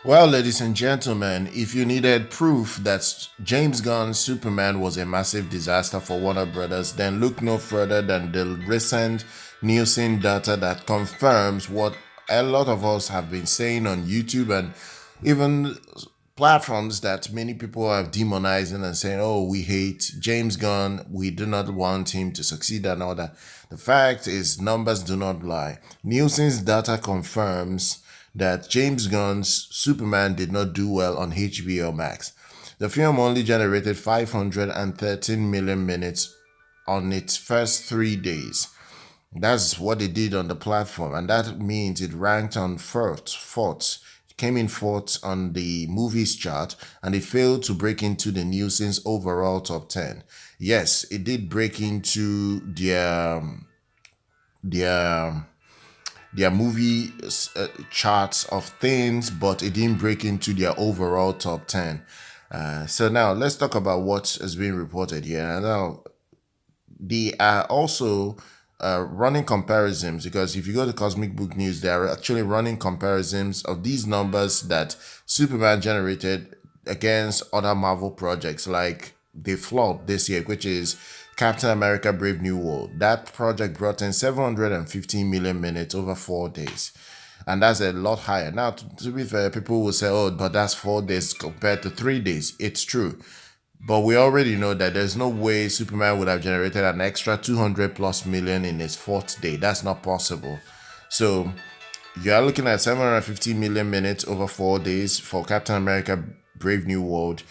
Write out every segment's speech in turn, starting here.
Well, ladies and gentlemen, if you needed proof that James Gunn's Superman was a massive disaster for Warner Brothers, then look no further than the recent Nielsen data that confirms what a lot of us have been saying on YouTube and even platforms that many people are demonizing and saying, oh, we hate James Gunn, we do not want him to succeed and all that. The fact is, numbers do not lie. Nielsen's data confirms that James Gunn's Superman did not do well on HBO Max. The film only generated 513 million minutes on its first 3 days. That's what it did on the platform, and that means it ranked on fourth, came in fourth on the movies chart, and it failed to break into the Nielsen's overall top 10. Yes, it did break into their their movie charts of things, but it didn't break into their overall top 10. So now let's talk about what has been reported here. Now, they are also running comparisons because if you go to Cosmic Book News, they are actually running comparisons of these numbers that Superman generated against other Marvel projects like they flopped this year, which is Captain America Brave New World. That project brought in 715 million minutes over 4 days. And that's a lot higher. Now, to be fair, people will say, oh, but that's 4 days compared to 3 days. It's true. But we already know that there's no way Superman would have generated an extra 200 plus million in his fourth day. That's not possible. So you are looking at 750 million minutes over 4 days for Captain America Brave New World.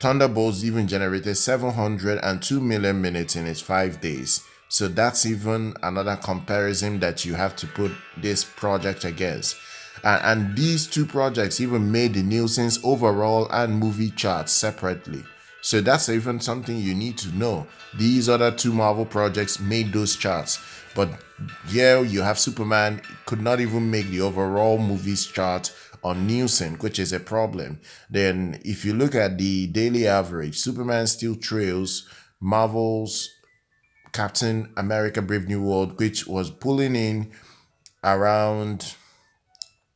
Thunderbolts even generated 702 million minutes in its 5 days. So that's even another comparison that you have to put this project against. And these two projects even made the Nielsen's overall and movie charts separately. So that's even something you need to know. These other two Marvel projects made those charts. But yeah, you have Superman could not even make the overall movies chart on Nielsen, which is a problem. Then if you look at the daily average, Superman still trails Marvel's Captain America Brave New World, which was pulling in around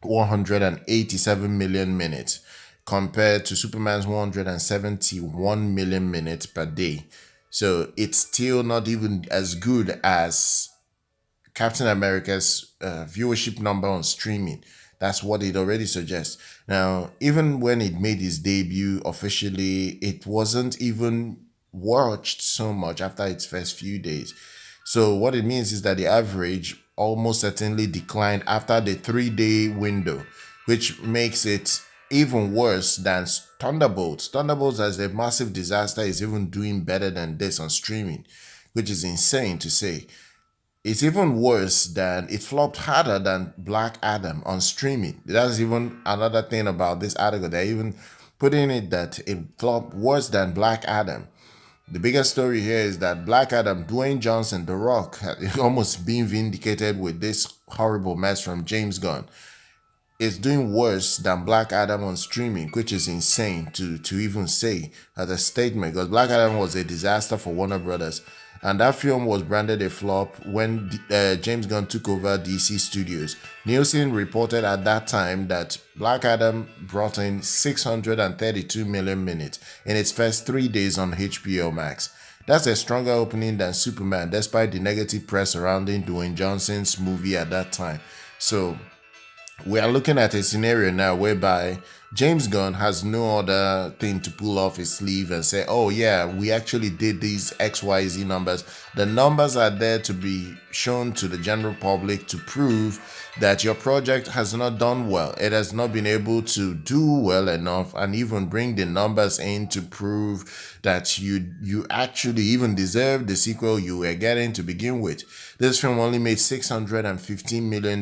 187 million minutes compared to Superman's 171 million minutes per day. So it's still not even as good as Captain America's viewership number on streaming. That's what it already suggests. Now, even when it made its debut officially, it wasn't even watched so much after its first few days. So what it means is that the average almost certainly declined after the 3 day window, which makes it even worse than Thunderbolts. Thunderbolts, as a massive disaster, is even doing better than this on streaming, which is insane to say. It's even worse than it flopped harder than Black Adam on streaming. That's even another thing about this article. They're even putting it that it flopped worse than Black Adam. The biggest story here is that Black Adam, Dwayne Johnson, The Rock, almost being vindicated with this horrible mess from James Gunn. It's doing worse than Black Adam on streaming, which is insane to even say as a statement because Black Adam was a disaster for Warner Brothers. And that film was branded a flop when James Gunn took over DC Studios. Nielsen reported at that time that Black Adam brought in 632 million minutes in its first 3 days on HBO Max. That's a stronger opening than Superman, despite the negative press surrounding Dwayne Johnson's movie at that time. So we are looking at a scenario now whereby James Gunn has no other thing to pull off his sleeve and say, oh yeah, we actually did these XYZ numbers. The numbers are there to be shown to the general public to prove that your project has not done well. It has not been able to do well enough and even bring the numbers in to prove that you actually even deserve the sequel you were getting to begin with. This film only made $615 million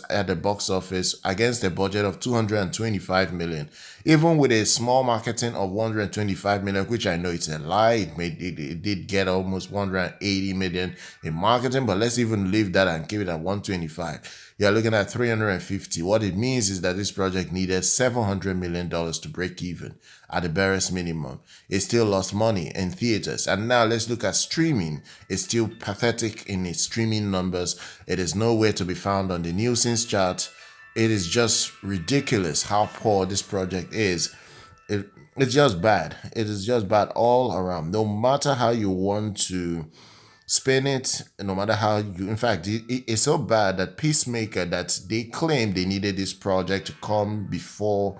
at the box office against a budget of $225 million. Even with a small marketing of $125 million, which I know it's a lie, it did get almost $180 million in marketing, but let's even leave that and keep it at $125. You're looking at $350. What it means is that this project needed $700 million to break even at the barest minimum. It still lost money in theaters. And now let's look at streaming. It's still pathetic in its streaming numbers. It is nowhere to be found on the Nielsen's chart. it is just ridiculous how poor this project is. It's just bad. It is just bad all around. No matter how you want to spin it, no matter how you, in fact, it's so bad that Peacemaker, that they claim they needed this project to come before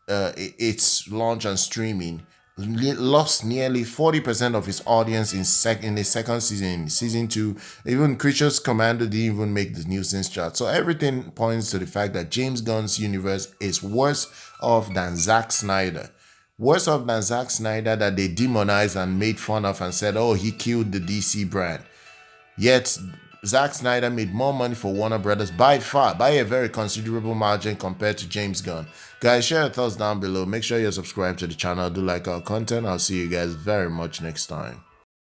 its launch and streaming, lost nearly 40% of its audience in the second season. In season two, even Creatures Commander didn't even make the Nielsen chart. So everything points to the fact that James Gunn's universe is worse off than Zack Snyder. Worse off than Zack Snyder, that they demonized and made fun of and said, oh, he killed the DC brand. Yet, Zack Snyder made more money for Warner Brothers by far, by a very considerable margin compared to James Gunn. Guys, share your thoughts down below. Make sure you're subscribed to the channel. Do like our content. I'll see you guys very much next time.